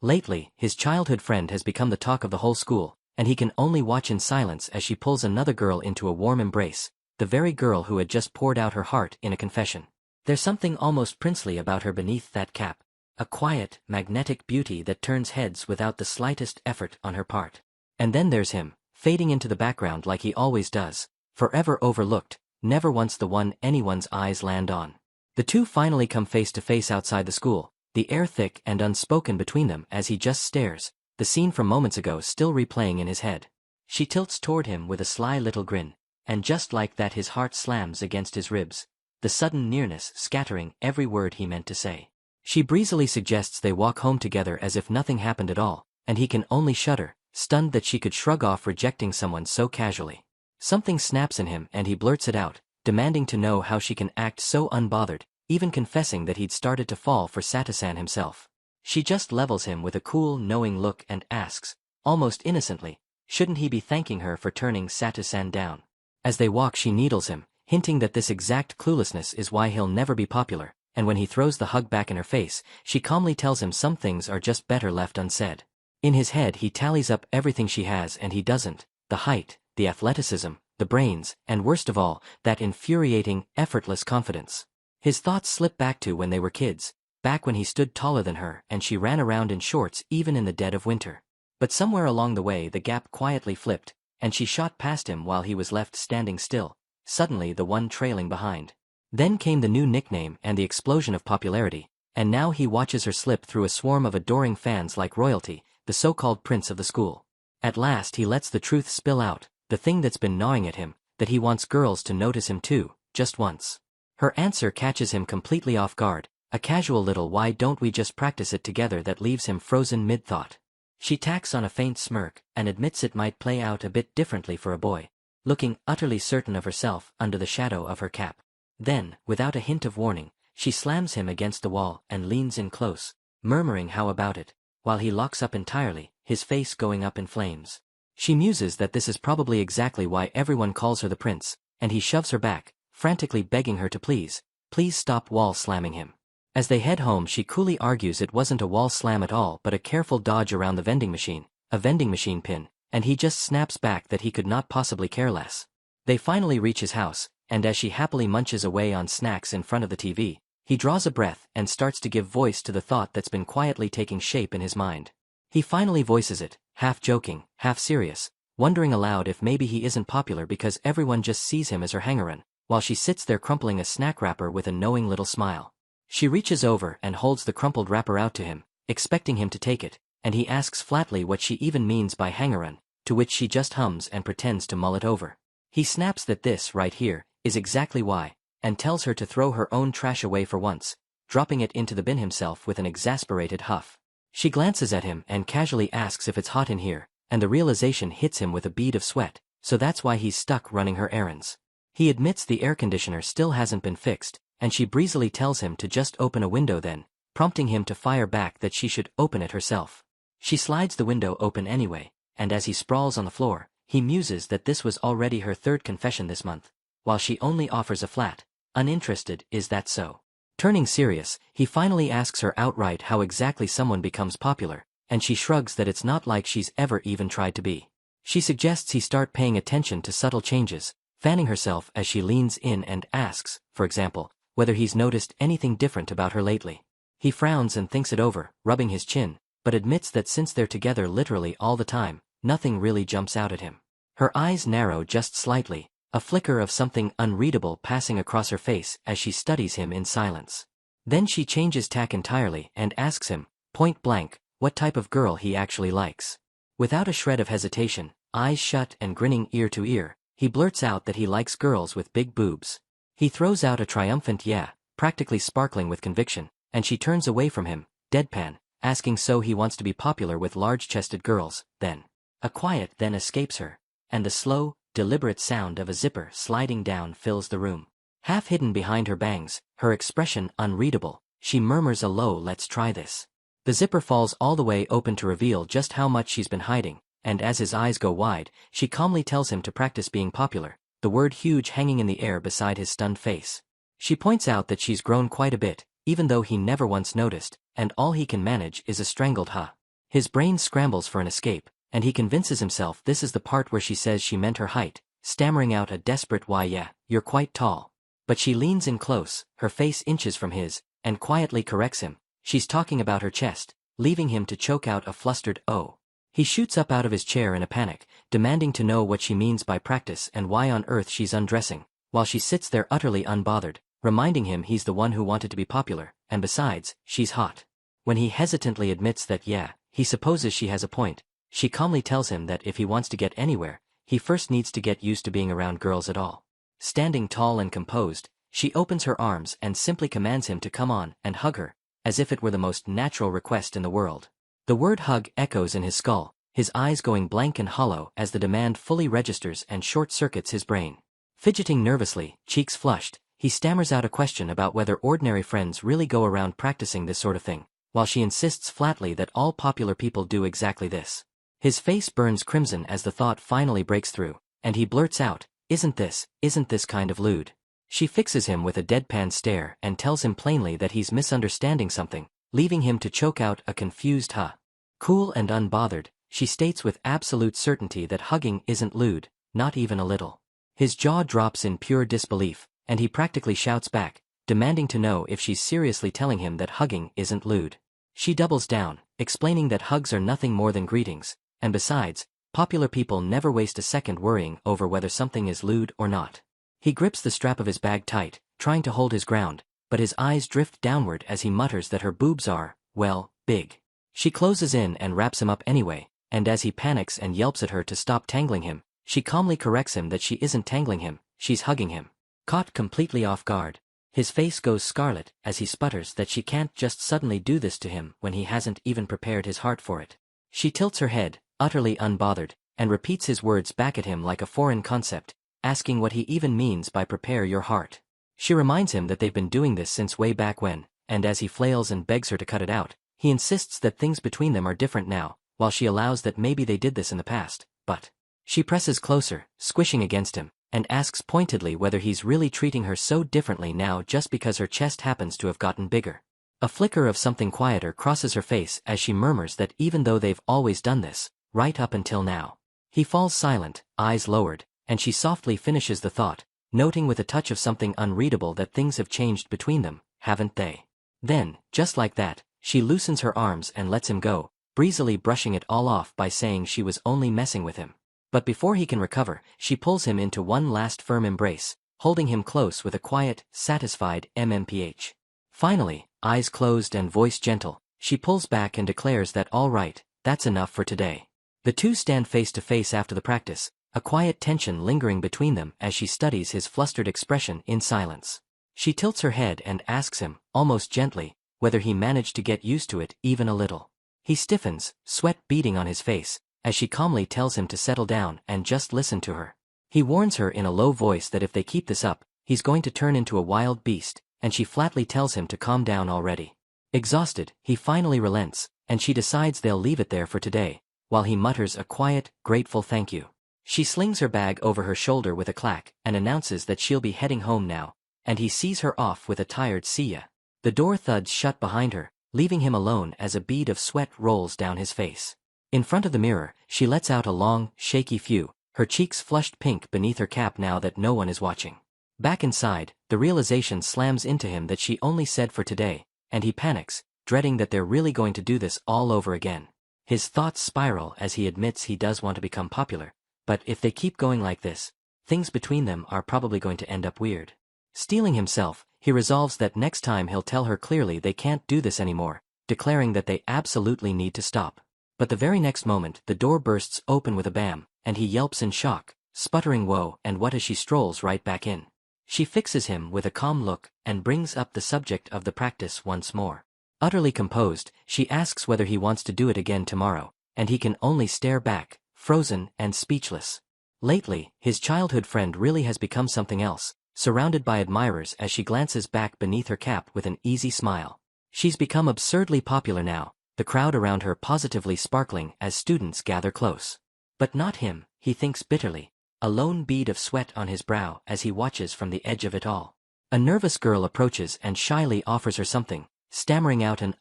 Lately, his childhood friend has become the talk of the whole school, and he can only watch in silence as she pulls another girl into a warm embrace, the very girl who had just poured out her heart in a confession. There's something almost princely about her beneath that cap. A quiet, magnetic beauty that turns heads without the slightest effort on her part. And then there's him, fading into the background like he always does, forever overlooked, never once the one anyone's eyes land on. The two finally come face to face outside the school, the air thick and unspoken between them as he just stares, the scene from moments ago still replaying in his head. She tilts toward him with a sly little grin, and just like that his heart slams against his ribs, the sudden nearness scattering every word he meant to say. She breezily suggests they walk home together as if nothing happened at all, and he can only shudder, stunned that she could shrug off rejecting someone so casually. Something snaps in him and he blurts it out, demanding to know how she can act so unbothered, even confessing that he'd started to fall for Sato-san himself. She just levels him with a cool, knowing look and asks, almost innocently, shouldn't he be thanking her for turning Sato-san down? As they walk she needles him, hinting that this exact cluelessness is why he'll never be popular, and when he throws the hug back in her face, she calmly tells him some things are just better left unsaid. In his head he tallies up everything she has and he doesn't, the height, the athleticism, the brains, and worst of all, that infuriating, effortless confidence. His thoughts slip back to when they were kids, back when he stood taller than her and she ran around in shorts even in the dead of winter. But somewhere along the way the gap quietly flipped, and she shot past him while he was left standing still, suddenly the one trailing behind. Then came the new nickname and the explosion of popularity, and now he watches her slip through a swarm of adoring fans like royalty, the so-called prince of the school. At last he lets the truth spill out, the thing that's been gnawing at him, that he wants girls to notice him too, just once. Her answer catches him completely off guard, a casual little "why don't we just practice it together" that leaves him frozen mid-thought. She tacks on a faint smirk and admits it might play out a bit differently for a boy, looking utterly certain of herself under the shadow of her cap. Then, without a hint of warning, she slams him against the wall and leans in close, murmuring how about it, while he locks up entirely, his face going up in flames. She muses that this is probably exactly why everyone calls her the prince, and he shoves her back, frantically begging her to please stop wall slamming him. As they head home she coolly argues it wasn't a wall slam at all but a careful dodge around the vending machine, a vending machine pin, and he just snaps back that he could not possibly care less. They finally reach his house, and as she happily munches away on snacks in front of the TV, he draws a breath and starts to give voice to the thought that's been quietly taking shape in his mind. He finally voices it, half joking, half serious, wondering aloud if maybe he isn't popular because everyone just sees him as her hangaround, while she sits there crumpling a snack wrapper with a knowing little smile. She reaches over and holds the crumpled wrapper out to him, expecting him to take it, and he asks flatly what she even means by hangaround, to which she just hums and pretends to mull it over. He snaps that this, right here, is exactly why, and tells her to throw her own trash away for once, dropping it into the bin himself with an exasperated huff. She glances at him and casually asks if it's hot in here, and the realization hits him with a bead of sweat, so that's why he's stuck running her errands. He admits the air conditioner still hasn't been fixed, and she breezily tells him to just open a window then, prompting him to fire back that she should open it herself. She slides the window open anyway, and as he sprawls on the floor, he muses that this was already her third confession this month, while she only offers a flat, uninterested "is that so?" Turning serious, he finally asks her outright how exactly someone becomes popular, and she shrugs that it's not like she's ever even tried to be. She suggests he start paying attention to subtle changes, fanning herself as she leans in and asks, for example, whether he's noticed anything different about her lately. He frowns and thinks it over, rubbing his chin, but admits that since they're together literally all the time, nothing really jumps out at him. Her eyes narrow just slightly, a flicker of something unreadable passing across her face as she studies him in silence. Then she changes tack entirely and asks him, point blank, what type of girl he actually likes. Without a shred of hesitation, eyes shut and grinning ear to ear, he blurts out that he likes girls with big boobs. He throws out a triumphant "yeah," practically sparkling with conviction, and she turns away from him, deadpan, asking so he wants to be popular with large-chested girls, then. A quiet then escapes her, and the slow, deliberate sound of a zipper sliding down fills the room. Half hidden behind her bangs, her expression unreadable, she murmurs a low "let's try this." The zipper falls all the way open to reveal just how much she's been hiding, and as his eyes go wide, she calmly tells him to practice being popular, the word huge hanging in the air beside his stunned face. She points out that she's grown quite a bit, even though he never once noticed, and all he can manage is a strangled "huh." His brain scrambles for an escape, and he convinces himself this is the part where she says she meant her height, stammering out a desperate "why yeah, you're quite tall." But she leans in close, her face inches from his, and quietly corrects him. She's talking about her chest, leaving him to choke out a flustered "oh." He shoots up out of his chair in a panic, demanding to know what she means by practice and why on earth she's undressing, while she sits there utterly unbothered, reminding him he's the one who wanted to be popular, and besides, she's hot. When he hesitantly admits that yeah, he supposes she has a point, she calmly tells him that if he wants to get anywhere, he first needs to get used to being around girls at all. Standing tall and composed, she opens her arms and simply commands him to come on and hug her, as if it were the most natural request in the world. The word hug echoes in his skull, his eyes going blank and hollow as the demand fully registers and short-circuits his brain. Fidgeting nervously, cheeks flushed, he stammers out a question about whether ordinary friends really go around practicing this sort of thing, while she insists flatly that all popular people do exactly this. His face burns crimson as the thought finally breaks through, and he blurts out, isn't this kind of lewd?" She fixes him with a deadpan stare and tells him plainly that he's misunderstanding something, leaving him to choke out a confused "huh." Cool and unbothered, she states with absolute certainty that hugging isn't lewd, not even a little. His jaw drops in pure disbelief, and he practically shouts back, demanding to know if she's seriously telling him that hugging isn't lewd. She doubles down, explaining that hugs are nothing more than greetings, and besides, popular people never waste a second worrying over whether something is lewd or not. He grips the strap of his bag tight, trying to hold his ground, but his eyes drift downward as he mutters that her boobs are, well, big. She closes in and wraps him up anyway, and as he panics and yelps at her to stop tangling him, she calmly corrects him that she isn't tangling him, she's hugging him. Caught completely off guard, his face goes scarlet as he sputters that she can't just suddenly do this to him when he hasn't even prepared his heart for it. She tilts her head, utterly unbothered, and repeats his words back at him like a foreign concept, asking what he even means by prepare your heart. She reminds him that they've been doing this since way back when, and as he flails and begs her to cut it out, he insists that things between them are different now, while she allows that maybe they did this in the past, but... She presses closer, squishing against him, and asks pointedly whether he's really treating her so differently now just because her chest happens to have gotten bigger. A flicker of something quieter crosses her face as she murmurs that even though they've always done this, right up until now. He falls silent, eyes lowered, and she softly finishes the thought, noting with a touch of something unreadable that things have changed between them, haven't they? Then, just like that, she loosens her arms and lets him go, breezily brushing it all off by saying she was only messing with him. But before he can recover, she pulls him into one last firm embrace, holding him close with a quiet, satisfied MMPH. Finally, eyes closed and voice gentle, she pulls back and declares that all right, that's enough for today. The two stand face to face after the practice, a quiet tension lingering between them as she studies his flustered expression in silence. She tilts her head and asks him, almost gently, whether he managed to get used to it even a little. He stiffens, sweat beading on his face, as she calmly tells him to settle down and just listen to her. He warns her in a low voice that if they keep this up, he's going to turn into a wild beast, and she flatly tells him to calm down already. Exhausted, he finally relents, and she decides they'll leave it there for today, while he mutters a quiet, grateful thank you. She slings her bag over her shoulder with a clack and announces that she'll be heading home now, and he sees her off with a tired see ya. The door thuds shut behind her, leaving him alone as a bead of sweat rolls down his face. In front of the mirror, she lets out a long, shaky phew, her cheeks flushed pink beneath her cap now that no one is watching. Back inside, the realization slams into him that she only said for today, and he panics, dreading that they're really going to do this all over again. His thoughts spiral as he admits he does want to become popular, but if they keep going like this, things between them are probably going to end up weird. Steeling himself, he resolves that next time he'll tell her clearly they can't do this anymore, declaring that they absolutely need to stop. But the very next moment the door bursts open with a bam, and he yelps in shock, sputtering whoa and what as she strolls right back in. She fixes him with a calm look and brings up the subject of the practice once more. Utterly composed, she asks whether he wants to do it again tomorrow, and he can only stare back, frozen and speechless. Lately, his childhood friend really has become something else, surrounded by admirers as she glances back beneath her cap with an easy smile. She's become absurdly popular now, the crowd around her positively sparkling as students gather close. But not him, he thinks bitterly, a lone bead of sweat on his brow as he watches from the edge of it all. A nervous girl approaches and shyly offers her something, stammering out an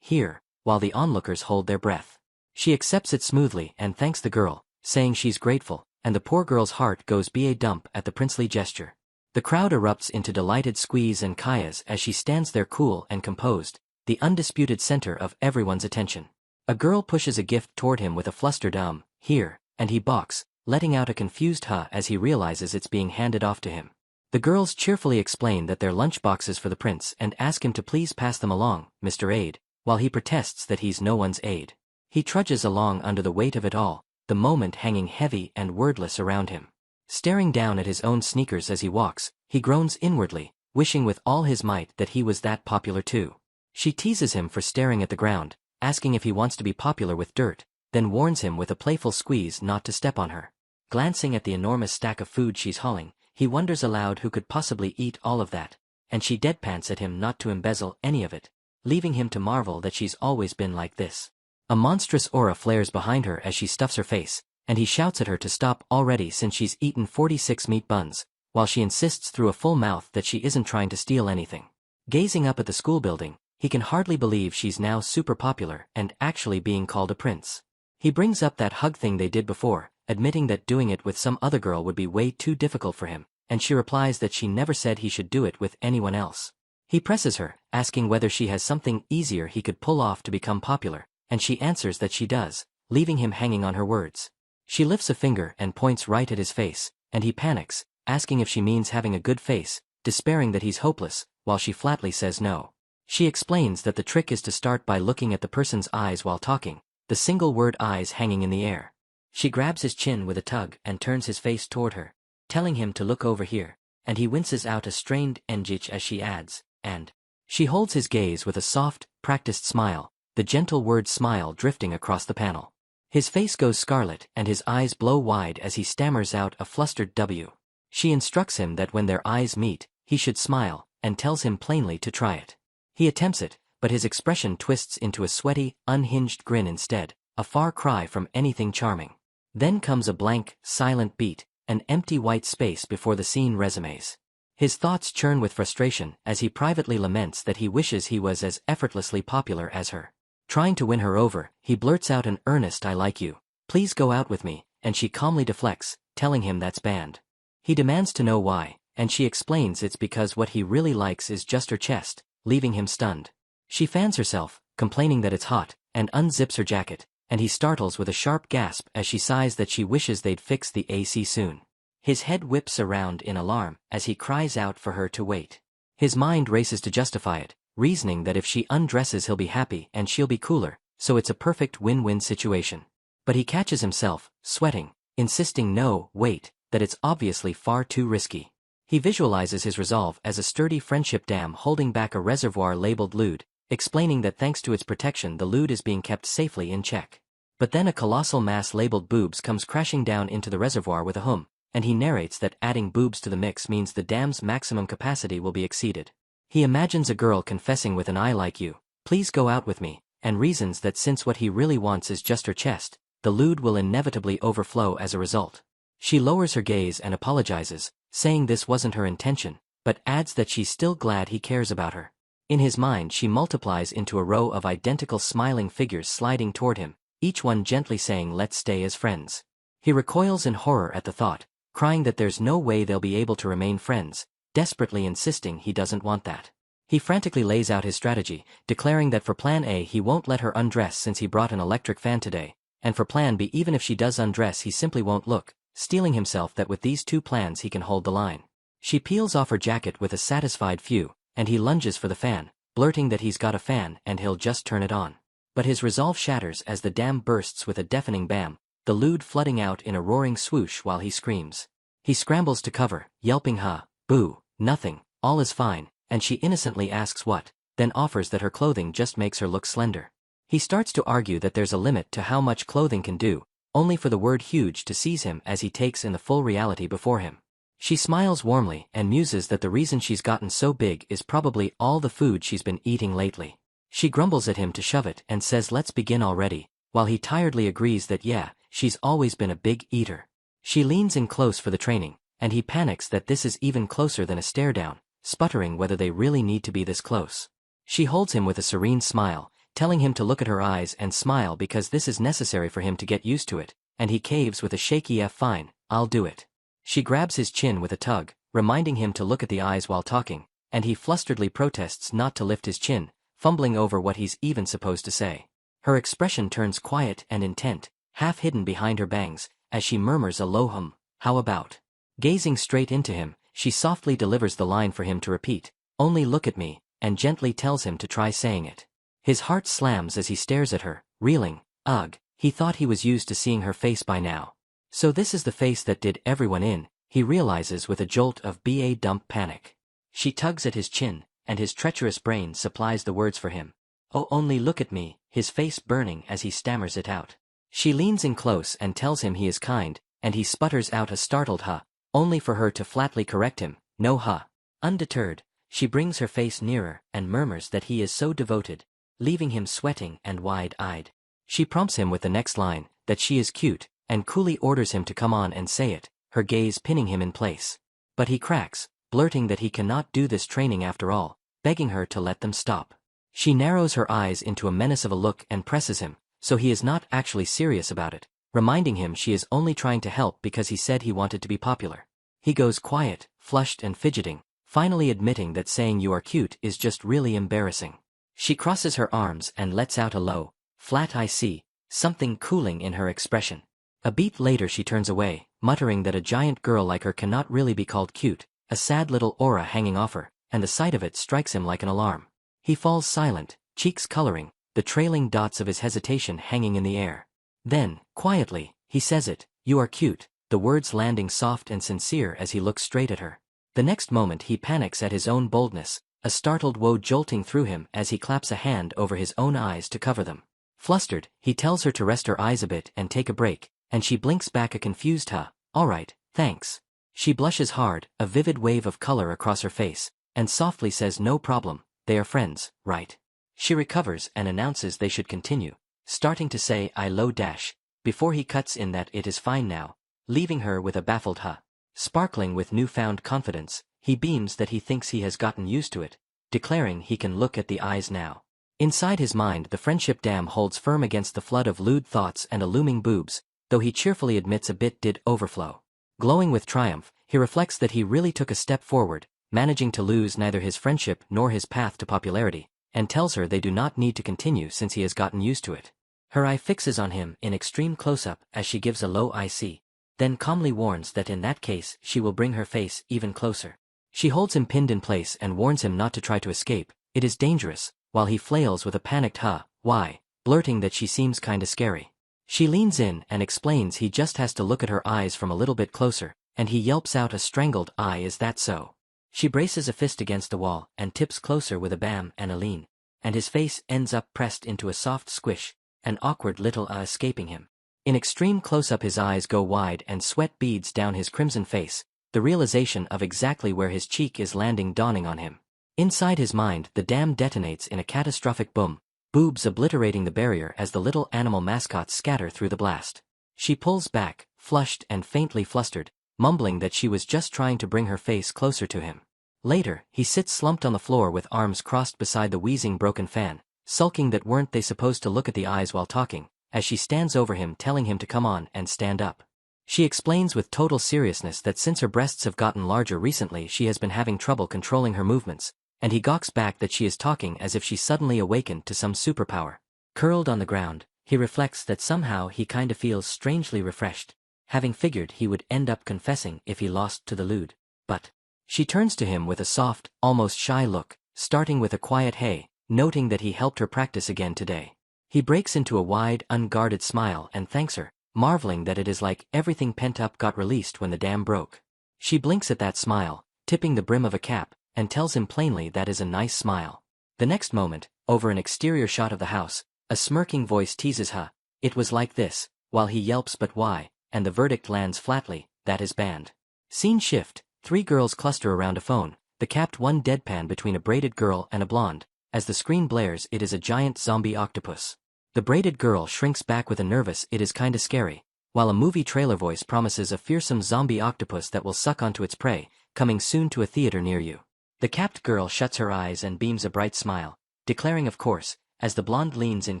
here, while the onlookers hold their breath. She accepts it smoothly and thanks the girl, saying she's grateful, and the poor girl's heart goes ba dump at the princely gesture. The crowd erupts into delighted squeeze and kayas as she stands there cool and composed, the undisputed center of everyone's attention. A girl pushes a gift toward him with a flustered here, and he balks, letting out a confused huh as he realizes it's being handed off to him. The girls cheerfully explain that they're lunchboxes for the prince and ask him to please pass them along, Mr. Aide, while he protests that he's no one's aide. He trudges along under the weight of it all, the moment hanging heavy and wordless around him. Staring down at his own sneakers as he walks, he groans inwardly, wishing with all his might that he was that popular too. She teases him for staring at the ground, asking if he wants to be popular with dirt, then warns him with a playful squeeze not to step on her. Glancing at the enormous stack of food she's hauling, he wonders aloud who could possibly eat all of that, and she deadpans at him not to embezzle any of it, leaving him to marvel that she's always been like this. A monstrous aura flares behind her as she stuffs her face, and he shouts at her to stop already since she's eaten 46 meat buns, while she insists through a full mouth that she isn't trying to steal anything. Gazing up at the school building, he can hardly believe she's now super popular and actually being called a prince. He brings up that hug thing they did before, admitting that doing it with some other girl would be way too difficult for him, and she replies that she never said he should do it with anyone else. He presses her, asking whether she has something easier he could pull off to become popular, and she answers that she does, leaving him hanging on her words. She lifts a finger and points right at his face, and he panics, asking if she means having a good face, despairing that he's hopeless, while she flatly says no. She explains that the trick is to start by looking at the person's eyes while talking, the single word eyes hanging in the air. She grabs his chin with a tug and turns his face toward her, telling him to look over here, and he winces out a strained njich as she adds, and. She holds his gaze with a soft, practiced smile, the gentle word smile drifting across the panel. His face goes scarlet and his eyes blow wide as he stammers out a flustered W. She instructs him that when their eyes meet, he should smile, and tells him plainly to try it. He attempts it, but his expression twists into a sweaty, unhinged grin instead, a far cry from anything charming. Then comes a blank, silent beat, an empty white space before the scene resumes. His thoughts churn with frustration as he privately laments that he wishes he was as effortlessly popular as her. Trying to win her over, he blurts out an earnest "I like you. Please go out with me," and she calmly deflects, telling him that's banned. He demands to know why, and she explains it's because what he really likes is just her chest, leaving him stunned. She fans herself, complaining that it's hot, and unzips her jacket, and he startles with a sharp gasp as she sighs that she wishes they'd fix the AC soon. His head whips around in alarm as he cries out for her to wait. His mind races to justify it, reasoning that if she undresses he'll be happy and she'll be cooler, so it's a perfect win-win situation. But he catches himself, sweating, insisting no, wait, that it's obviously far too risky. He visualizes his resolve as a sturdy friendship dam holding back a reservoir labeled lewd, explaining that thanks to its protection the lewd is being kept safely in check. But then a colossal mass labeled boobs comes crashing down into the reservoir with a hum, and he narrates that adding boobs to the mix means the dam's maximum capacity will be exceeded. He imagines a girl confessing with an "I like you, please go out with me," and reasons that since what he really wants is just her chest, the lewd will inevitably overflow as a result. She lowers her gaze and apologizes, saying this wasn't her intention, but adds that she's still glad he cares about her. In his mind she multiplies into a row of identical smiling figures sliding toward him, each one gently saying let's stay as friends. He recoils in horror at the thought, crying that there's no way they'll be able to remain friends, desperately insisting he doesn't want that. He frantically lays out his strategy, declaring that for plan A he won't let her undress since he brought an electric fan today, and for plan B even if she does undress he simply won't look, steeling himself that with these two plans he can hold the line. She peels off her jacket with a satisfied phew, and he lunges for the fan, blurting that he's got a fan and he'll just turn it on. But his resolve shatters as the dam bursts with a deafening bam, the lewd flooding out in a roaring swoosh while he screams. He scrambles to cover, yelping boo, nothing, all is fine, and she innocently asks what, then offers that her clothing just makes her look slender. He starts to argue that there's a limit to how much clothing can do, only for the word huge to seize him as he takes in the full reality before him. She smiles warmly and muses that the reason she's gotten so big is probably all the food she's been eating lately. She grumbles at him to shove it and says let's begin already, while he tiredly agrees that yeah, she's always been a big eater. She leans in close for the training, and he panics that this is even closer than a stare down, sputtering whether they really need to be this close. She holds him with a serene smile, telling him to look at her eyes and smile because this is necessary for him to get used to it, and he caves with a shaky fine, I'll do it. She grabs his chin with a tug, reminding him to look at the eyes while talking, and he flusteredly protests not to lift his chin, fumbling over what he's even supposed to say. Her expression turns quiet and intent, half hidden behind her bangs, as she murmurs a low hum, how about? Gazing straight into him, she softly delivers the line for him to repeat, only look at me, and gently tells him to try saying it. His heart slams as he stares at her, reeling, ugh, he thought he was used to seeing her face by now. So this is the face that did everyone in, he realizes with a jolt of dump panic. She tugs at his chin, and his treacherous brain supplies the words for him. Oh, only look at me, his face burning as he stammers it out. She leans in close and tells him he is kind, and he sputters out a startled huh, only for her to flatly correct him, no huh. Undeterred, she brings her face nearer and murmurs that he is so devoted, leaving him sweating and wide-eyed. She prompts him with the next line, that she is cute, and coolly orders him to come on and say it, her gaze pinning him in place. But he cracks, blurting that he cannot do this training after all, begging her to let them stop. She narrows her eyes into a menace of a look and presses him, so he is not actually serious about it, reminding him she is only trying to help because he said he wanted to be popular. He goes quiet, flushed and fidgeting, finally admitting that saying you are cute is just really embarrassing. She crosses her arms and lets out a low, flat I see, something cooling in her expression. A beat later she turns away, muttering that a giant girl like her cannot really be called cute, a sad little aura hanging off her, and the sight of it strikes him like an alarm. He falls silent, cheeks coloring, the trailing dots of his hesitation hanging in the air. Then, quietly, he says it, you are cute, the words landing soft and sincere as he looks straight at her. The next moment he panics at his own boldness, a startled woe jolting through him as he claps a hand over his own eyes to cover them. Flustered, he tells her to rest her eyes a bit and take a break, and she blinks back a confused huh, alright, thanks. She blushes hard, a vivid wave of color across her face, and softly says no problem, they are friends, right? She recovers and announces they should continue, starting to say I low dash, before he cuts in that it is fine now, leaving her with a baffled huh. Sparkling with newfound confidence, he beams that he thinks he has gotten used to it, declaring he can look at the eyes now. Inside his mind the friendship dam holds firm against the flood of lewd thoughts and a looming boobs, though he cheerfully admits a bit did overflow. Glowing with triumph, he reflects that he really took a step forward, managing to lose neither his friendship nor his path to popularity, and tells her they do not need to continue since he has gotten used to it. Her eye fixes on him in extreme close-up as she gives a low I see, then calmly warns that in that case she will bring her face even closer. She holds him pinned in place and warns him not to try to escape, it is dangerous, while he flails with a panicked huh, why, blurting that she seems kinda scary. She leans in and explains he just has to look at her eyes from a little bit closer, and he yelps out a strangled "I is that so?" She braces a fist against the wall and tips closer with a bam and a lean, and his face ends up pressed into a soft squish, an awkward little escaping him. In extreme close-up his eyes go wide and sweat beads down his crimson face, the realization of exactly where his cheek is landing dawning on him. Inside his mind the dam detonates in a catastrophic boom, boobs obliterating the barrier as the little animal mascots scatter through the blast. She pulls back, flushed and faintly flustered, mumbling that she was just trying to bring her face closer to him. Later, he sits slumped on the floor with arms crossed beside the wheezing broken fan, sulking that weren't they supposed to look at the eyes while talking, as she stands over him telling him to come on and stand up. She explains with total seriousness that since her breasts have gotten larger recently she has been having trouble controlling her movements, and he gawks back that she is talking as if she suddenly awakened to some superpower. Curled on the ground, he reflects that somehow he kinda feels strangely refreshed, having figured he would end up confessing if he lost to the lewd. But she turns to him with a soft, almost shy look, starting with a quiet hey, noting that he helped her practice again today. He breaks into a wide, unguarded smile and thanks her, marveling that it is like everything pent up got released when the dam broke. She blinks at that smile, tipping the brim of a cap, and tells him plainly that is a nice smile. The next moment, over an exterior shot of the house, a smirking voice teases her, it was like this, while he yelps but why, and the verdict lands flatly, that is banned. Scene shift, 3 girls cluster around a phone, the capped one deadpan between a braided girl and a blonde, as the screen blares it is a giant zombie octopus. The braided girl shrinks back with a nervous it is kinda scary, while a movie trailer voice promises a fearsome zombie octopus that will suck onto its prey, coming soon to a theater near you. The capped girl shuts her eyes and beams a bright smile, declaring of course, as the blonde leans in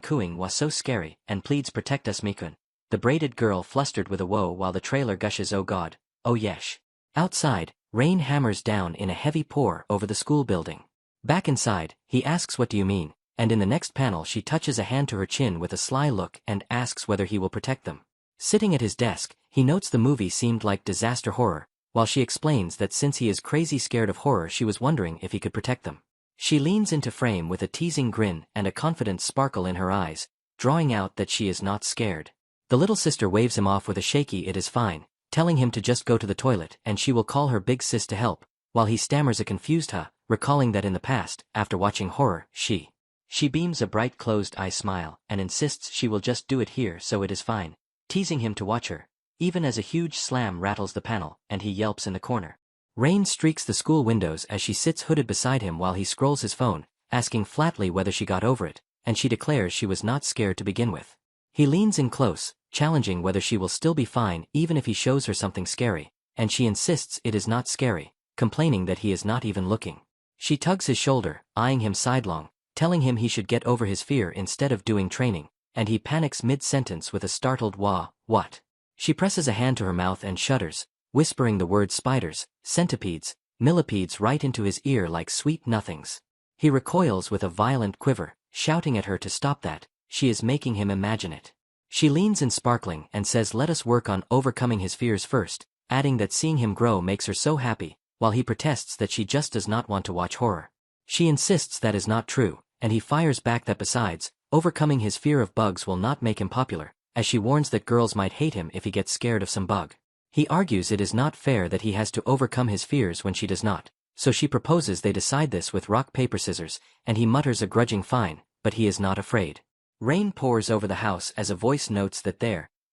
cooing "Was so scary," and pleads "Protect us Mikun." The braided girl flustered with a woe while the trailer gushes "Oh God, oh yesh." Outside, rain hammers down in a heavy pour over the school building. Back inside, he asks "What do you mean?" and in the next panel she touches a hand to her chin with a sly look and asks whether he will protect them. Sitting at his desk, he notes the movie seemed like disaster horror, while she explains that since he is crazy scared of horror she was wondering if he could protect them. She leans into frame with a teasing grin and a confident sparkle in her eyes, drawing out that she is not scared. The little sister waves him off with a shaky "It is fine," telling him to just go to the toilet and she will call her big sis to help, while he stammers a confused "huh," recalling that in the past, after watching horror, she beams a bright closed-eye smile and insists she will just do it here so it is fine, teasing him to watch her, even as a huge slam rattles the panel and he yelps in the corner. Rain streaks the school windows as she sits hooded beside him while he scrolls his phone, asking flatly whether she got over it, and she declares she was not scared to begin with. He leans in close, challenging whether she will still be fine even if he shows her something scary, and she insists it is not scary, complaining that he is not even looking. She tugs his shoulder, eyeing him sidelong, telling him he should get over his fear instead of doing training, and he panics mid-sentence with a startled "Wah, what?" She presses a hand to her mouth and shudders, whispering the word spiders, centipedes, millipedes right into his ear like sweet nothings. He recoils with a violent quiver, shouting at her to stop that, she is making him imagine it. She leans in sparkling and says let us work on overcoming his fears first, adding that seeing him grow makes her so happy, while he protests that she just does not want to watch horror. She insists that is not true, and he fires back that besides, overcoming his fear of bugs will not make him popular, as she warns that girls might hate him if he gets scared of some bug. He argues it is not fair that he has to overcome his fears when she does not, so she proposes they decide this with rock paper scissors, and he mutters a grudging fine, but he is not afraid. Rain pours over the house as a voice notes that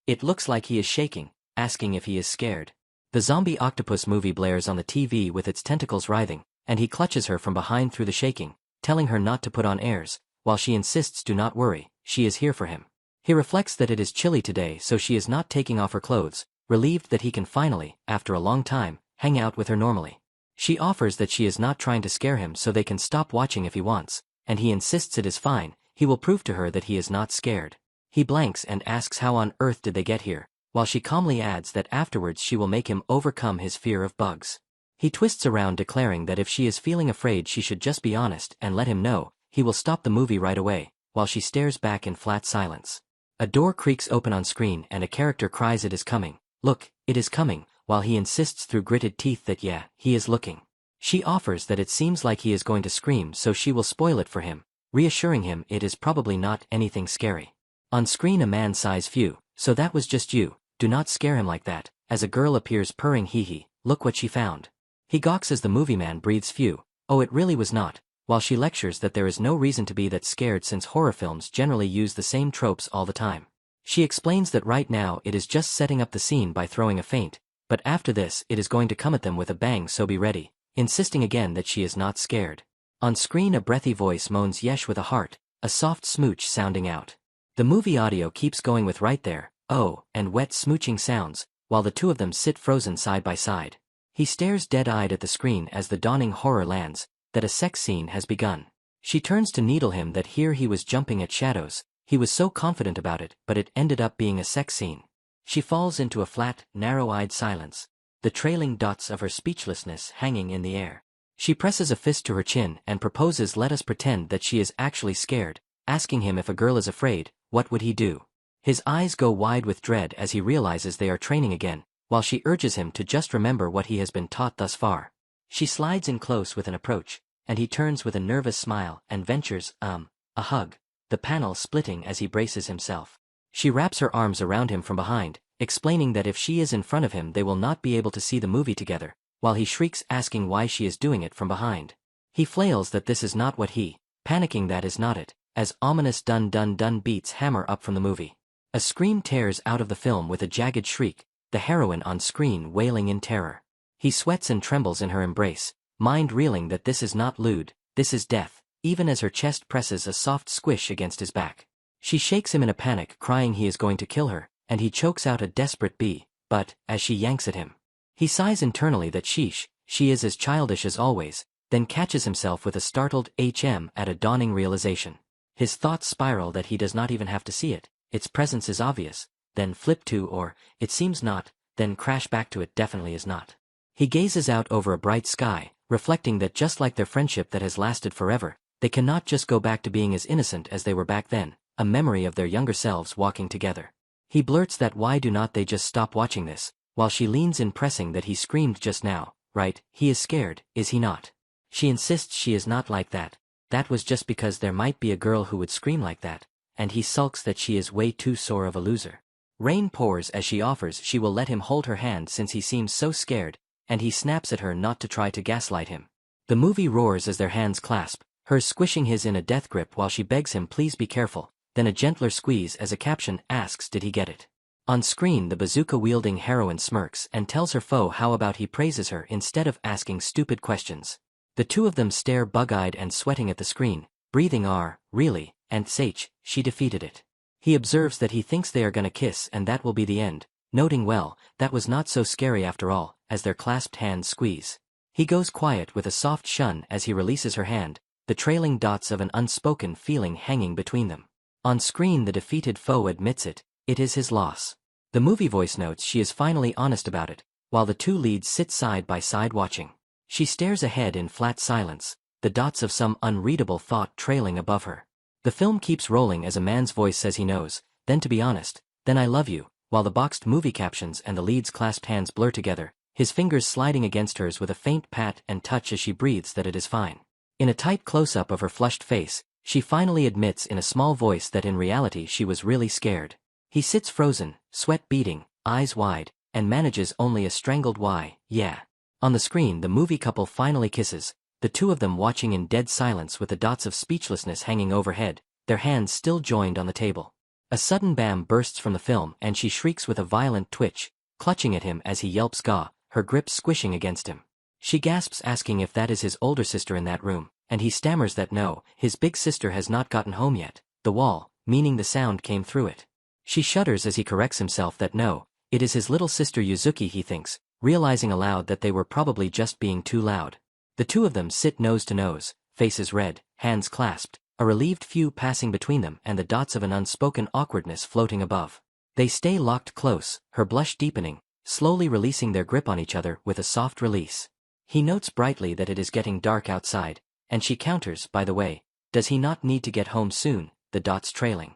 it looks like he is shaking, asking if he is scared. The zombie octopus movie blares on the TV with its tentacles writhing, and he clutches her from behind through the shaking, telling her not to put on airs, while she insists do not worry, she is here for him. He reflects that it is chilly today so she is not taking off her clothes, relieved that he can finally, after a long time, hang out with her normally. She offers that she is not trying to scare him so they can stop watching if he wants, and he insists it is fine, he will prove to her that he is not scared. He blanks and asks how on earth did they get here, while she calmly adds that afterwards she will make him overcome his fear of bugs. He twists around declaring that if she is feeling afraid she should just be honest and let him know, he will stop the movie right away, while she stares back in flat silence. A door creaks open on screen and a character cries it is coming, look, it is coming, while he insists through gritted teeth that yeah, he is looking. She offers that it seems like he is going to scream so she will spoil it for him, reassuring him it is probably not anything scary. On screen a man sighs phew, so that was just you, do not scare him like that, as a girl appears purring hee hee, look what she found. He gawks as the movie man breathes phew, oh it really was not, while she lectures that there is no reason to be that scared since horror films generally use the same tropes all the time. She explains that right now it is just setting up the scene by throwing a feint, but after this it is going to come at them with a bang so be ready, insisting again that she is not scared. On screen a breathy voice moans yesh with a heart, a soft smooch sounding out. The movie audio keeps going with right there, oh, and wet smooching sounds, while the two of them sit frozen side by side. He stares dead-eyed at the screen as the dawning horror lands, that a sex scene has begun. She turns to needle him that here he was jumping at shadows, he was so confident about it but it ended up being a sex scene. She falls into a flat, narrow-eyed silence, the trailing dots of her speechlessness hanging in the air. She presses a fist to her chin and proposes let us pretend that she is actually scared, asking him if a girl is afraid, what would he do? His eyes go wide with dread as he realizes they are training again, while she urges him to just remember what he has been taught thus far. She slides in close with an approach, and he turns with a nervous smile and ventures, a hug, the panel splitting as he braces himself. She wraps her arms around him from behind, explaining that if she is in front of him they will not be able to see the movie together, while he shrieks asking why she is doing it from behind. He flails that this is not what he, panicking that is not it, as ominous dun dun dun beats hammer up from the movie. A scream tears out of the film with a jagged shriek, the heroine on screen wailing in terror. He sweats and trembles in her embrace, mind reeling that this is not lewd, this is death, even as her chest presses a soft squish against his back. She shakes him in a panic crying he is going to kill her, and he chokes out a desperate "B," but, as she yanks at him, he sighs internally that sheesh, she is as childish as always, then catches himself with a startled "HM" at a dawning realization. His thoughts spiral that he does not even have to see it, its presence is obvious, then flip to or, it seems not, then crash back to it definitely is not. He gazes out over a bright sky, reflecting that just like their friendship that has lasted forever, they cannot just go back to being as innocent as they were back then, a memory of their younger selves walking together. He blurts that why do not they just stop watching this, while she leans in pressing that he screamed just now, right, he is scared, is he not? She insists she is not like that. That was just because there might be a girl who would scream like that, and he sulks that she is way too sore of a loser. Rain pours as she offers she will let him hold her hand since he seems so scared, and he snaps at her not to try to gaslight him. The movie roars as their hands clasp, hers squishing his in a death grip while she begs him please be careful, then a gentler squeeze as a caption asks did he get it. On screen the bazooka-wielding heroine smirks and tells her foe how about he praises her instead of asking stupid questions. The two of them stare bug-eyed and sweating at the screen, breathing really, and she defeated it. He observes that he thinks they are gonna kiss and that will be the end, noting well, that was not so scary after all, as their clasped hands squeeze. He goes quiet with a soft shun as he releases her hand, the trailing dots of an unspoken feeling hanging between them. On screen the defeated foe admits it is his loss. The movie voice notes she is finally honest about it, while the two leads sit side by side watching. She stares ahead in flat silence, the dots of some unreadable thought trailing above her. The film keeps rolling as a man's voice says he knows, then to be honest, then I love you, while the boxed movie captions and the lead's clasped hands blur together, his fingers sliding against hers with a faint pat and touch as she breathes that it is fine. In a tight close-up of her flushed face, she finally admits in a small voice that in reality she was really scared. He sits frozen, sweat beading, eyes wide, and manages only a strangled why, yeah. On the screen the movie couple finally kisses, the two of them watching in dead silence with the dots of speechlessness hanging overhead, their hands still joined on the table. A sudden bam bursts from the film and she shrieks with a violent twitch, clutching at him as he yelps gaw, her grip squishing against him. She gasps asking if that is his older sister in that room, and he stammers that no, his big sister has not gotten home yet, the wall, meaning the sound came through it. She shudders as he corrects himself that no, it is his little sister Yuzuki he thinks, realizing aloud that they were probably just being too loud. The two of them sit nose to nose, faces red, hands clasped, a relieved few passing between them and the dots of an unspoken awkwardness floating above. They stay locked close, her blush deepening, slowly releasing their grip on each other with a soft release. He notes brightly that it is getting dark outside, and she counters, by the way, does he not need to get home soon, the dots trailing.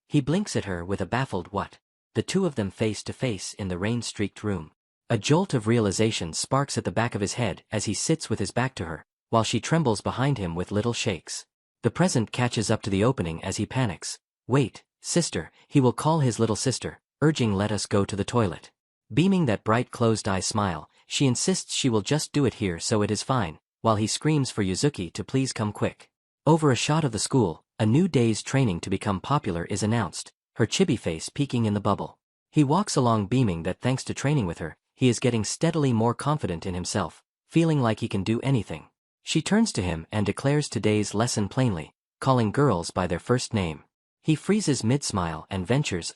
He blinks at her with a baffled what? The two of them face to face in the rain-streaked room. A jolt of realization sparks at the back of his head as he sits with his back to her, while she trembles behind him with little shakes. The present catches up to the opening as he panics. Wait, sister, he will call his little sister, urging let us go to the toilet. Beaming that bright closed-eye smile, she insists she will just do it here so it is fine, while he screams for Yuzuki to please come quick. Over a shot of the school, a new day's training to become popular is announced, her chibi face peeking in the bubble. He walks along beaming that thanks to training with her, he is getting steadily more confident in himself, feeling like he can do anything. She turns to him and declares today's lesson plainly, calling girls by their first name. He freezes mid-smile and ventures,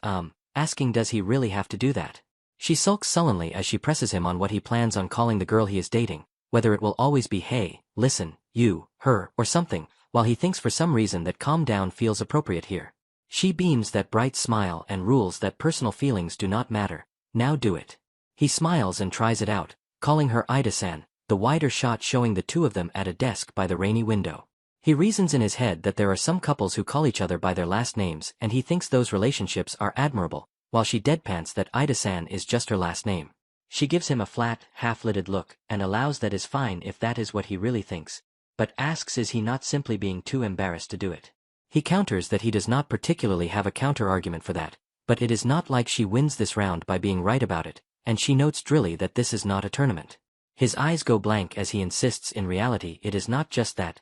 asking does he really have to do that? She sulks sullenly as she presses him on what he plans on calling the girl he is dating, whether it will always be hey, listen, you, her, or something, while he thinks for some reason that calm down feels appropriate here. She beams that bright smile and rules that personal feelings do not matter, now do it. He smiles and tries it out, calling her Ida-san, the wider shot showing the two of them at a desk by the rainy window. He reasons in his head that there are some couples who call each other by their last names and he thinks those relationships are admirable, while she deadpans that Ida-san is just her last name. She gives him a flat, half-lidded look and allows that is fine if that is what he really thinks, but asks is he not simply being too embarrassed to do it. He counters that he does not particularly have a counter-argument for that, but it is not like she wins this round by being right about it, and she notes drily that this is not a tournament. His eyes go blank as he insists in reality it is not just that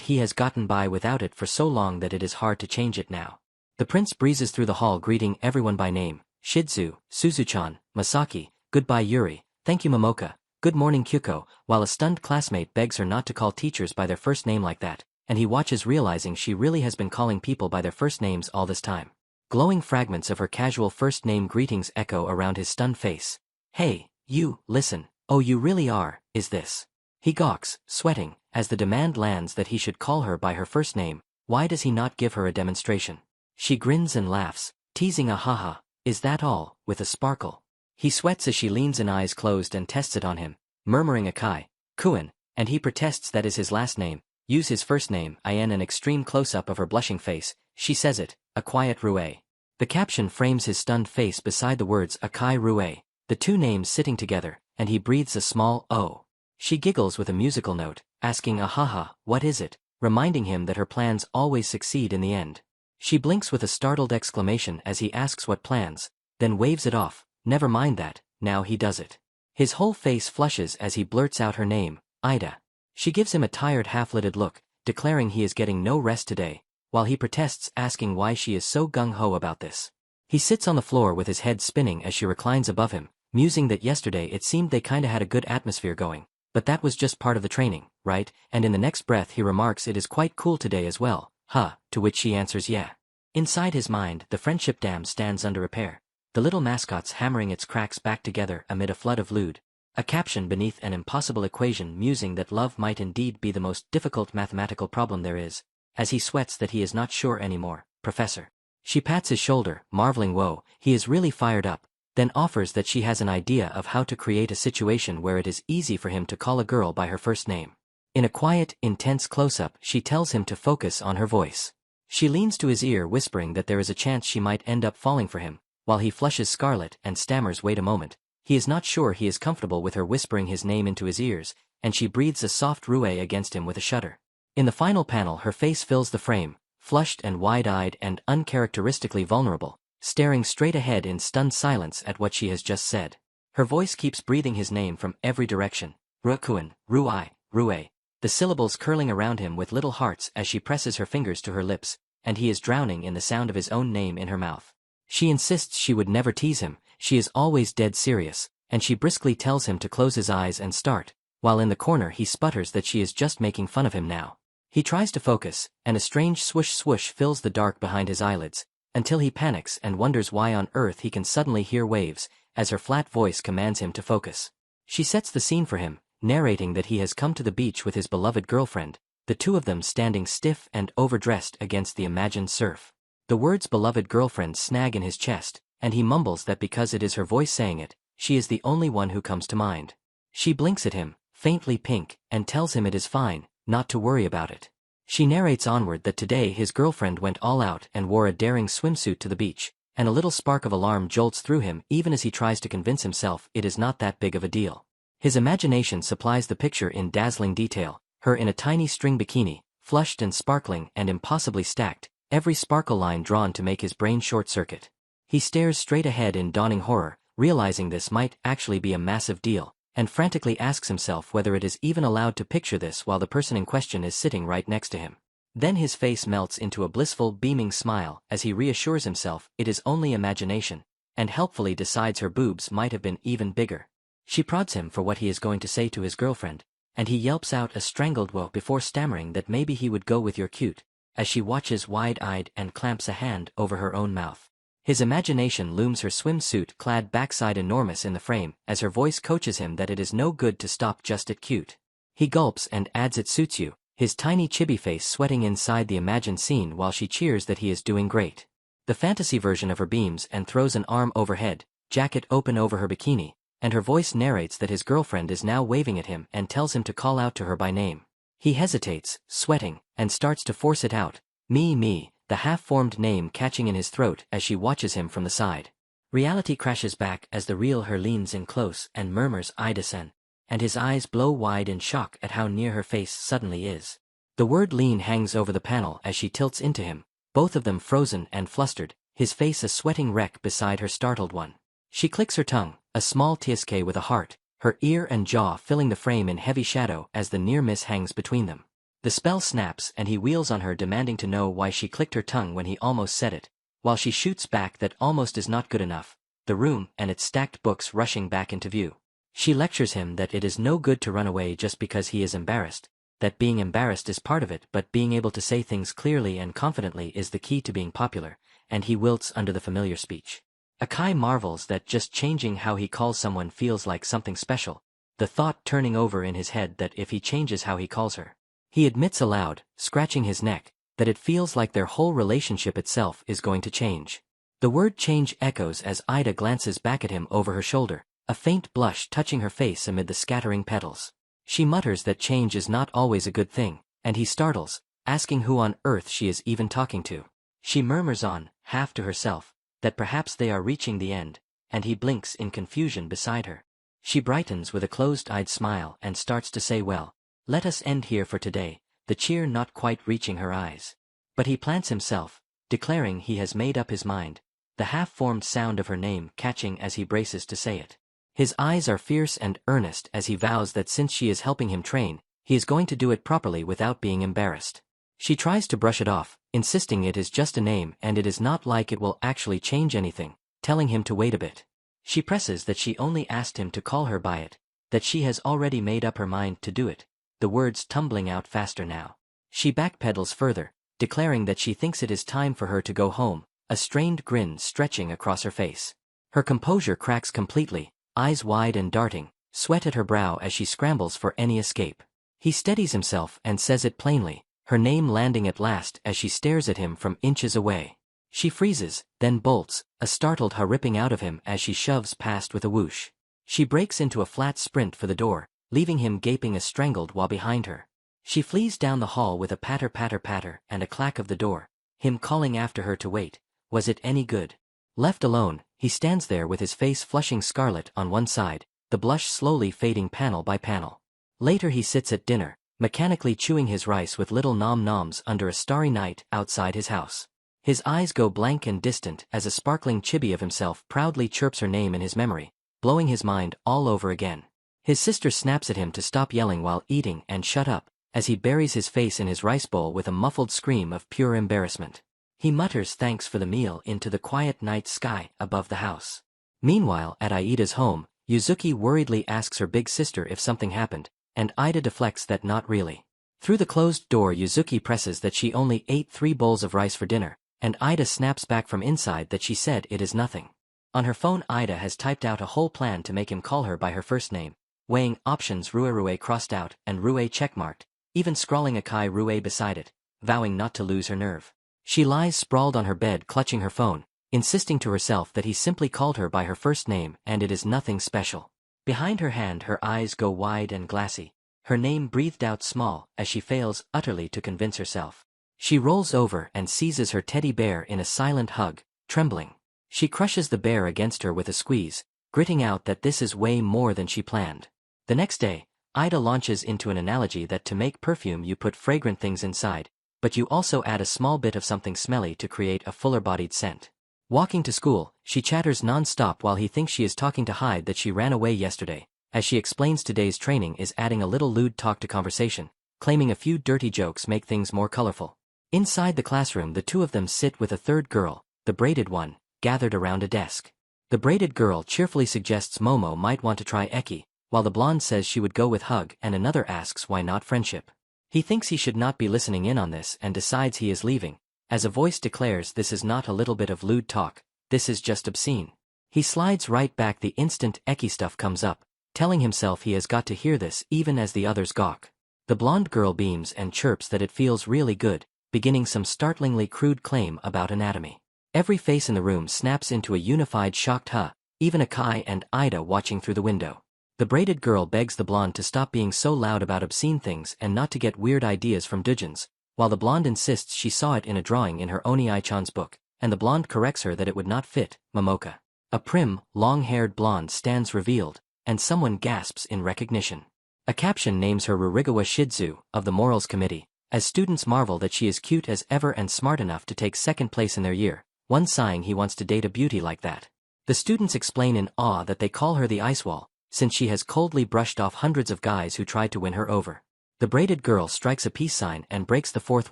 he has gotten by without it for so long that it is hard to change it now. The prince breezes through the hall greeting everyone by name, Shizu, Suzu-chan, Masaki, goodbye Yuri, thank you Momoka, good morning Kyuko, while a stunned classmate begs her not to call teachers by their first name like that, and he watches realizing she really has been calling people by their first names all this time. Glowing fragments of her casual first name greetings echo around his stunned face. Hey, you, listen, oh you really are, is this? He gawks, sweating, as the demand lands that he should call her by her first name, Why does he not give her a demonstration? She grins and laughs, teasing a haha, is that all, with a sparkle. He sweats as she leans in eyes closed and tests it on him, murmuring Akai, Kuin, and he protests that is his last name. Use his first name. In an extreme close-up of her blushing face, she says it, Akai Rui. The caption frames his stunned face beside the words Akai Rui, the two names sitting together, and he breathes a small oh. She giggles with a musical note, asking ahaha, what is it, reminding him that her plans always succeed in the end. She blinks with a startled exclamation as he asks what plans, then waves it off, never mind that, now he does it. His whole face flushes as he blurts out her name, Ida. She gives him a tired half-lidded look, declaring he is getting no rest today, while he protests asking why she is so gung-ho about this. He sits on the floor with his head spinning as she reclines above him, musing that yesterday it seemed they kinda had a good atmosphere going, but that was just part of the training, right? And in the next breath he remarks it is quite cool today as well, huh, to which she answers yeah. Inside his mind, the friendship dam stands under repair, the little mascot's hammering its cracks back together amid a flood of lewd. A caption beneath an impossible equation musing that love might indeed be the most difficult mathematical problem there is, as he sweats that he is not sure anymore, Professor. She pats his shoulder, marveling whoa, he is really fired up, then offers that she has an idea of how to create a situation where it is easy for him to call a girl by her first name. In a quiet, intense close-up, she tells him to focus on her voice. She leans to his ear whispering that there is a chance she might end up falling for him, while he flushes scarlet and stammers wait a moment. He is not sure he is comfortable with her whispering his name into his ears, and she breathes a soft Rue against him with a shudder. In the final panel her face fills the frame, flushed and wide-eyed and uncharacteristically vulnerable, staring straight ahead in stunned silence at what she has just said. Her voice keeps breathing his name from every direction, Rukuin, Rui, Rue, the syllables curling around him with little hearts as she presses her fingers to her lips, and he is drowning in the sound of his own name in her mouth. She insists she would never tease him, she is always dead serious, and she briskly tells him to close his eyes and start, while in the corner he sputters that she is just making fun of him now. He tries to focus, and a strange swoosh-swoosh fills the dark behind his eyelids, until he panics and wonders why on earth he can suddenly hear waves, as her flat voice commands him to focus. She sets the scene for him, narrating that he has come to the beach with his beloved girlfriend, the two of them standing stiff and overdressed against the imagined surf. The words beloved girlfriend snag in his chest, and he mumbles that because it is her voice saying it, she is the only one who comes to mind. She blinks at him, faintly pink, and tells him it is fine, not to worry about it. She narrates onward that today his girlfriend went all out and wore a daring swimsuit to the beach, and a little spark of alarm jolts through him even as he tries to convince himself it is not that big of a deal. His imagination supplies the picture in dazzling detail, her in a tiny string bikini, flushed and sparkling and impossibly stacked, every sparkle line drawn to make his brain short-circuit. He stares straight ahead in dawning horror, realizing this might actually be a massive deal, and frantically asks himself whether it is even allowed to picture this while the person in question is sitting right next to him. Then his face melts into a blissful, beaming smile as he reassures himself it is only imagination, and helpfully decides her boobs might have been even bigger. She prods him for what he is going to say to his girlfriend, and he yelps out a strangled whoa before stammering that maybe he would go with your cute, as she watches wide-eyed and clamps a hand over her own mouth. His imagination looms her swimsuit-clad backside enormous in the frame as her voice coaches him that it is no good to stop just at cute. He gulps and adds it suits you, his tiny chibi face sweating inside the imagined scene while she cheers that he is doing great. The fantasy version of her beams and throws an arm overhead, jacket open over her bikini, and her voice narrates that his girlfriend is now waving at him and tells him to call out to her by name. He hesitates, sweating, and starts to force it out, me, the half-formed name catching in his throat as she watches him from the side. Reality crashes back as the real her leans in close and murmurs Ida-sen, and his eyes blow wide in shock at how near her face suddenly is. The word lean hangs over the panel as she tilts into him, both of them frozen and flustered, his face a sweating wreck beside her startled one. She clicks her tongue, a small TSK with a heart, her ear and jaw filling the frame in heavy shadow as the near miss hangs between them. The spell snaps and he wheels on her demanding to know why she clicked her tongue when he almost said it, while she shoots back that almost is not good enough, the room and its stacked books rushing back into view. She lectures him that it is no good to run away just because he is embarrassed, that being embarrassed is part of it but being able to say things clearly and confidently is the key to being popular, and he wilts under the familiar speech. Akai marvels that just changing how he calls someone feels like something special, the thought turning over in his head that if he changes how he calls her. He admits aloud, scratching his neck, that it feels like their whole relationship itself is going to change. The word change echoes as Ida glances back at him over her shoulder, a faint blush touching her face amid the scattering petals. She mutters that change is not always a good thing, and he startles, asking who on earth she is even talking to. She murmurs on, half to herself, that perhaps they are reaching the end, and he blinks in confusion beside her. She brightens with a closed-eyed smile and starts to say, well, let us end here for today, the cheer not quite reaching her eyes. But he plants himself, declaring he has made up his mind, the half-formed sound of her name catching as he braces to say it. His eyes are fierce and earnest as he vows that since she is helping him train, he is going to do it properly without being embarrassed. She tries to brush it off, insisting it is just a name and it is not like it will actually change anything, telling him to wait a bit. She presses that she only asked him to call her by it, that she has already made up her mind to do it, the words tumbling out faster now. She backpedals further, declaring that she thinks it is time for her to go home, a strained grin stretching across her face. Her composure cracks completely, eyes wide and darting, sweat at her brow as she scrambles for any escape. He steadies himself and says it plainly, her name landing at last as she stares at him from inches away. She freezes, then bolts, a startled ha ripping out of him as she shoves past with a whoosh. She breaks into a flat sprint for the door, leaving him gaping as strangled while behind her. She flees down the hall with a patter patter patter and a clack of the door, him calling after her to wait. Was it any good? Left alone, he stands there with his face flushing scarlet on one side, the blush slowly fading panel by panel. Later he sits at dinner, mechanically chewing his rice with little nom-noms under a starry night outside his house. His eyes go blank and distant as a sparkling chibi of himself proudly chirps her name in his memory, blowing his mind all over again. His sister snaps at him to stop yelling while eating and shut up, as he buries his face in his rice bowl with a muffled scream of pure embarrassment. He mutters thanks for the meal into the quiet night sky above the house. Meanwhile, at Aida's home, Yuzuki worriedly asks her big sister if something happened, and Ida deflects that not really. Through the closed door, Yuzuki presses that she only ate 3 bowls of rice for dinner, and Ida snaps back from inside that she said it is nothing. On her phone, Ida has typed out a whole plan to make him call her by her first name, weighing options Rue crossed out and Rue checkmarked, even scrawling Akai Rui beside it, vowing not to lose her nerve. She lies sprawled on her bed clutching her phone, insisting to herself that he simply called her by her first name and it is nothing special. Behind her hand her eyes go wide and glassy, her name breathed out small as she fails utterly to convince herself. She rolls over and seizes her teddy bear in a silent hug, trembling. She crushes the bear against her with a squeeze, gritting out that this is way more than she planned. The next day, Ida launches into an analogy that to make perfume you put fragrant things inside, but you also add a small bit of something smelly to create a fuller-bodied scent. Walking to school, she chatters non-stop while he thinks she is talking to hide that she ran away yesterday, as she explains today's training is adding a little lewd talk to conversation, claiming a few dirty jokes make things more colorful. Inside the classroom, the two of them sit with a third girl, the braided one, gathered around a desk. The braided girl cheerfully suggests Momo might want to try Eki, while the blonde says she would go with Hug and another asks why not friendship. He thinks he should not be listening in on this and decides he is leaving, as a voice declares this is not a little bit of lewd talk, this is just obscene. He slides right back the instant Eki stuff comes up, telling himself he has got to hear this even as the others gawk. The blonde girl beams and chirps that it feels really good, beginning some startlingly crude claim about anatomy. Every face in the room snaps into a unified shocked huh, even Akai and Ida watching through the window. The braided girl begs the blonde to stop being so loud about obscene things and not to get weird ideas from doujins, while the blonde insists she saw it in a drawing in her Oni-chan's book, and the blonde corrects her that it would not fit, Momoka. A prim, long-haired blonde stands revealed, and someone gasps in recognition. A caption names her Rurigawa Shizu, of the Morals Committee, as students marvel that she is cute as ever and smart enough to take second place in their year, one sighing he wants to date a beauty like that. The students explain in awe that they call her the Ice Wall, since she has coldly brushed off hundreds of guys who tried to win her over. The braided girl strikes a peace sign and breaks the fourth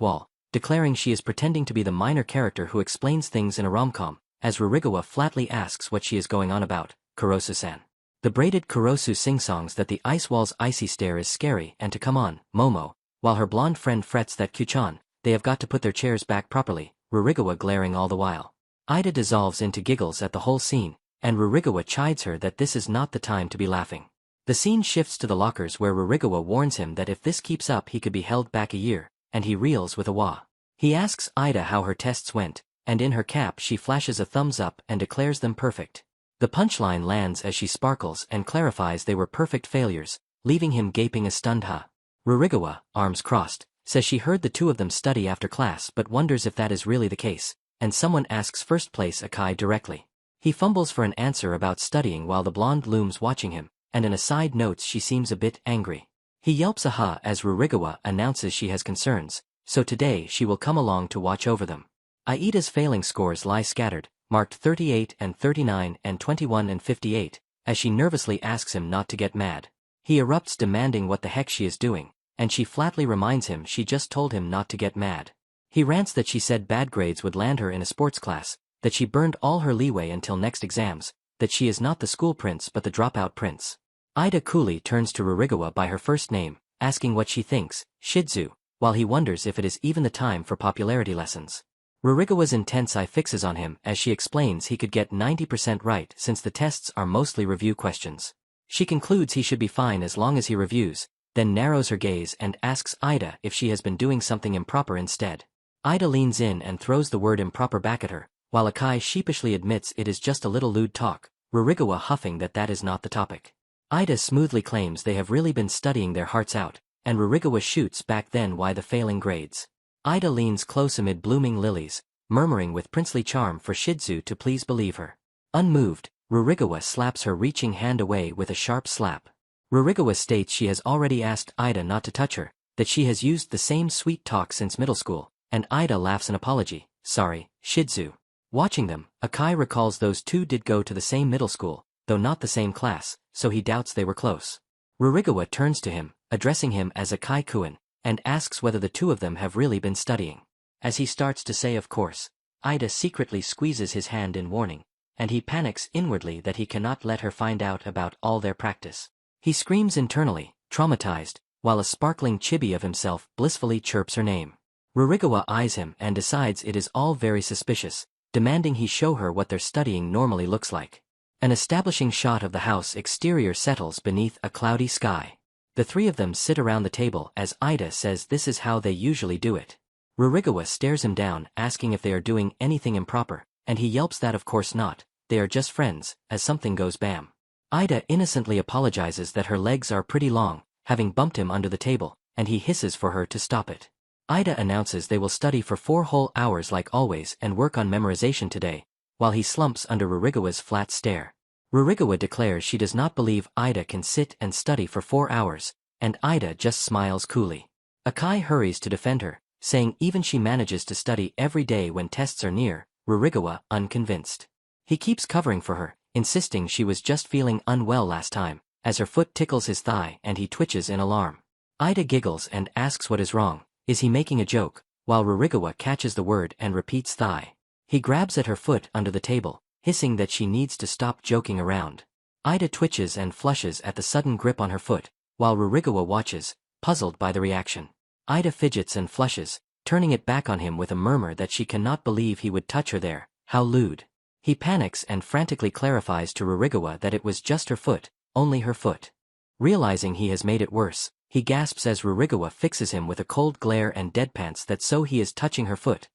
wall, declaring she is pretending to be the minor character who explains things in a rom-com, as Rurigawa flatly asks what she is going on about, Kurosu-san. The braided Kurosu sing-songs that the ice wall's icy stare is scary and to come on, Momo, while her blonde friend frets that Kuchan, they have got to put their chairs back properly, Rurigawa glaring all the while. Ida dissolves into giggles at the whole scene, and Rurigawa chides her that this is not the time to be laughing. The scene shifts to the lockers where Rurigawa warns him that if this keeps up he could be held back a year, and he reels with a wah. He asks Ida how her tests went, and in her cap she flashes a thumbs up and declares them perfect. The punchline lands as she sparkles and clarifies they were perfect failures, leaving him gaping a stunned ha. Rurigawa, arms crossed, says she heard the two of them study after class but wonders if that is really the case, and someone asks first place Akai directly. He fumbles for an answer about studying while the blonde looms watching him, and an aside notes she seems a bit angry. He yelps a ha as Rurigawa announces she has concerns, so today she will come along to watch over them. Aida's failing scores lie scattered, marked 38 and 39 and 21 and 58, as she nervously asks him not to get mad. He erupts demanding what the heck she is doing, and she flatly reminds him she just told him not to get mad. He rants that she said bad grades would land her in a sports class, that she burned all her leeway until next exams, that she is not the school prince but the dropout prince. Ida coolly turns to Rurigawa by her first name, asking what she thinks, Shizu, while he wonders if it is even the time for popularity lessons. Rurigawa's intense eye fixes on him as she explains he could get 90% right since the tests are mostly review questions. She concludes he should be fine as long as he reviews, then narrows her gaze and asks Ida if she has been doing something improper instead. Ida leans in and throws the word improper back at her, while Akai sheepishly admits it is just a little lewd talk, Rurigawa huffing that is not the topic. Ida smoothly claims they have really been studying their hearts out, and Rurigawa shoots back then why the failing grades. Ida leans close amid blooming lilies, murmuring with princely charm for Shizu to please believe her. Unmoved, Rurigawa slaps her reaching hand away with a sharp slap. Rurigawa states she has already asked Ida not to touch her, that she has used the same sweet talk since middle school, and Ida laughs an apology, sorry, Shizu. Watching them, Akai recalls those two did go to the same middle school, though not the same class, so he doubts they were close. Rurigawa turns to him, addressing him as Akai-kun, and asks whether the two of them have really been studying. As he starts to say of course, Ida secretly squeezes his hand in warning, and he panics inwardly that he cannot let her find out about all their practice. He screams internally, traumatized, while a sparkling chibi of himself blissfully chirps her name. Rurigawa eyes him and decides it is all very suspicious, demanding he show her what their studying normally looks like. An establishing shot of the house exterior settles beneath a cloudy sky. The three of them sit around the table as Ida says this is how they usually do it. Rurigawa stares him down, asking if they are doing anything improper, and he yelps that of course not, they are just friends, as something goes bam. Ida innocently apologizes that her legs are pretty long, having bumped him under the table, and he hisses for her to stop it. Ida announces they will study for 4 whole hours like always and work on memorization today, while he slumps under Rurigawa's flat stare. Rurigawa declares she does not believe Ida can sit and study for 4 hours, and Ida just smiles coolly. Akai hurries to defend her, saying even she manages to study every day when tests are near, Rurigawa unconvinced. He keeps covering for her, insisting she was just feeling unwell last time, as her foot tickles his thigh and he twitches in alarm. Ida giggles and asks what is wrong, is he making a joke, while Rurigawa catches the word and repeats thigh. He grabs at her foot under the table, hissing that she needs to stop joking around. Ida twitches and flushes at the sudden grip on her foot, while Rurigawa watches, puzzled by the reaction. Ida fidgets and flushes, turning it back on him with a murmur that she cannot believe he would touch her there, how lewd. He panics and frantically clarifies to Rurigawa that it was just her foot, only her foot. Realizing he has made it worse, he gasps as Rurigawa fixes him with a cold glare and deadpans that so he is touching her foot.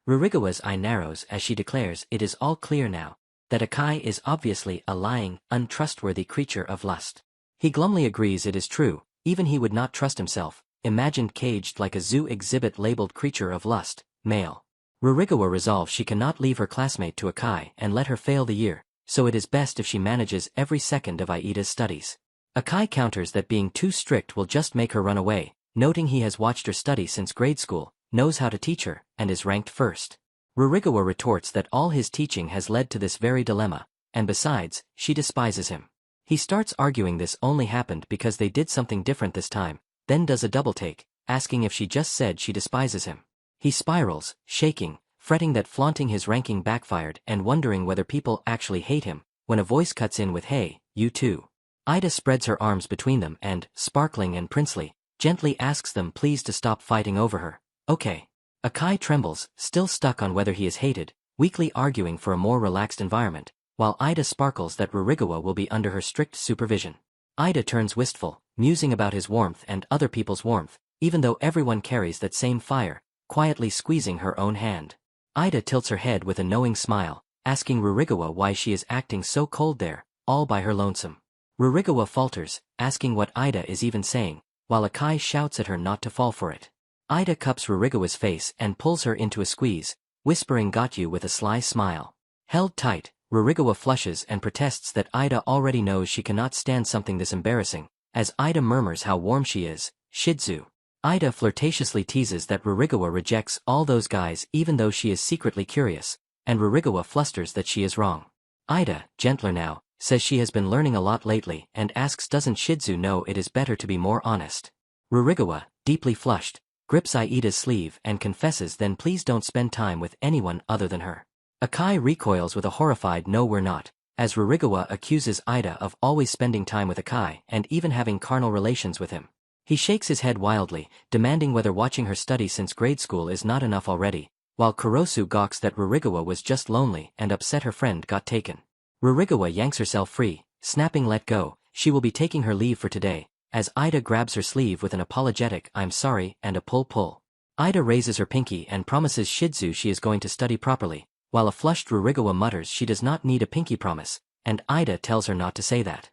Rurigawa's eye narrows as she declares it is all clear now, that Akai is obviously a lying, untrustworthy creature of lust. He glumly agrees it is true, even he would not trust himself, imagined caged like a zoo exhibit labeled creature of lust, male. Rurigawa resolves she cannot leave her classmate to Akai and let her fail the year, so it is best if she manages every second of Aida's studies. Akai counters that being too strict will just make her run away, noting he has watched her study since grade school, knows how to teach her, and is ranked first. Rurigawa retorts that all his teaching has led to this very dilemma, and besides, she despises him. He starts arguing this only happened because they did something different this time, then does a double take, asking if she just said she despises him. He spirals, shaking, fretting that flaunting his ranking backfired and wondering whether people actually hate him, when a voice cuts in with hey, you too. Ida spreads her arms between them and, sparkling and princely, gently asks them please to stop fighting over her. Okay. Akai trembles, still stuck on whether he is hated, weakly arguing for a more relaxed environment, while Ida sparkles that Rurigawa will be under her strict supervision. Ida turns wistful, musing about his warmth and other people's warmth, even though everyone carries that same fire, quietly squeezing her own hand. Ida tilts her head with a knowing smile, asking Rurigawa why she is acting so cold there, all by her lonesome. Rurigawa falters, asking what Ida is even saying, while Akai shouts at her not to fall for it. Ida cups Rurigawa's face and pulls her into a squeeze, whispering "got you" with a sly smile. Held tight, Rurigawa flushes and protests that Ida already knows she cannot stand something this embarrassing, as Ida murmurs how warm she is. Shizu. Ida flirtatiously teases that Rurigawa rejects all those guys even though she is secretly curious, and Rurigawa flusters that she is wrong. Ida, gentler now, says she has been learning a lot lately and asks doesn't Shizu know it is better to be more honest. Rurigawa, deeply flushed, grips Aida's sleeve and confesses then please don't spend time with anyone other than her. Akai recoils with a horrified no we're not, as Rurigawa accuses Ida of always spending time with Akai and even having carnal relations with him. He shakes his head wildly, demanding whether watching her study since grade school is not enough already, while Kurosu gawks that Rurigawa was just lonely and upset her friend got taken. Rurigawa yanks herself free, snapping let go, she will be taking her leave for today, as Ida grabs her sleeve with an apologetic "I'm sorry" and a pull. Ida raises her pinky and promises Shizu she is going to study properly, while a flushed Rurigawa mutters she does not need a pinky promise, and Ida tells her not to say that.